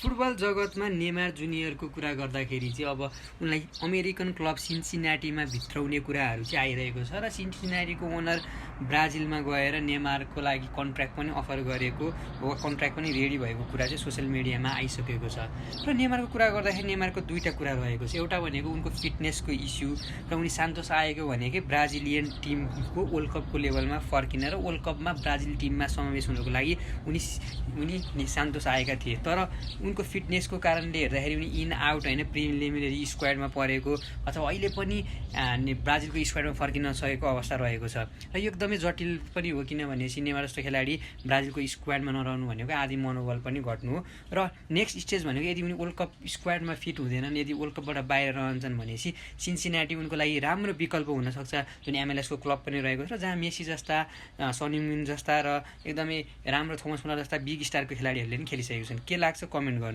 Football जगतमा Neymar जुनियरको कुरा गर्दाखेरि चाहिँ अब उनलाई अमेरिकन क्लब सिन्सिनाटीमा भित्राउने कुराहरू चाहिँ आइरहेको छ र सिन्सिनाटीको ओनर ब्राजिलमा गएर नेमारको लागि कन्ट्र्याक्ट पनि अफर गरेको कन्ट्र्याक्ट पनि रेडी भएको कुरा चाहिँ सोसियल मिडियामा आइसकेको छ। र नेमारको कुरा गर्दाखेरि नेमारको दुईवटा कुरा रहेको छ। एउटा भनेको उनको फिटनेसको इस्यु र उनी सान्तोस आएको भनेकै ब्राजिलियन टिमको वर्ल्ड कपको लेभलमा फर्किन र वर्ल्ड कपमा ब्राजिल टिममा समावेश हुनको लागि उनी सान्तोस आएका थिए। तर उनको फिटनेसको कारणले हेर्दाखेरि उनी इन आउट होइन प्रिलिमिनरी स्क्वाडमा परेको अथवा अहिले पनि ब्राजिलको स्क्वाडमा फर्किन नसकेको अवस्था रहेको छ। र यो एकदमै जटिल पनि हो, किनभनेपछि नेमार जस्तो खेलाडी ब्राजिलको स्क्वाडमा नरहनु भनेको आदि मनोबल पनि घट्नु हो। र नेक्स्ट स्टेज भनेको यदि उनी वर्ल्ड कप स्क्वाडमा फिट हुँदैनन्, यदि वर्ल्ड कपबाट बाहिर रहन्छन् भनेपछि सिन्सिनाटी उनको लागि राम्रो विकल्प हुनसक्छ, जुन MLS को क्लब पनि रहेको छ र जहाँ मेसी जस्ता सनी मुन जस्ता र एकदमै राम्रो थोमस मुलर जस्ता बिग स्टारको खेलाडीहरूले पनि खेलिसकेको छन्। के लाग्छ कमेन्ट गर्नु।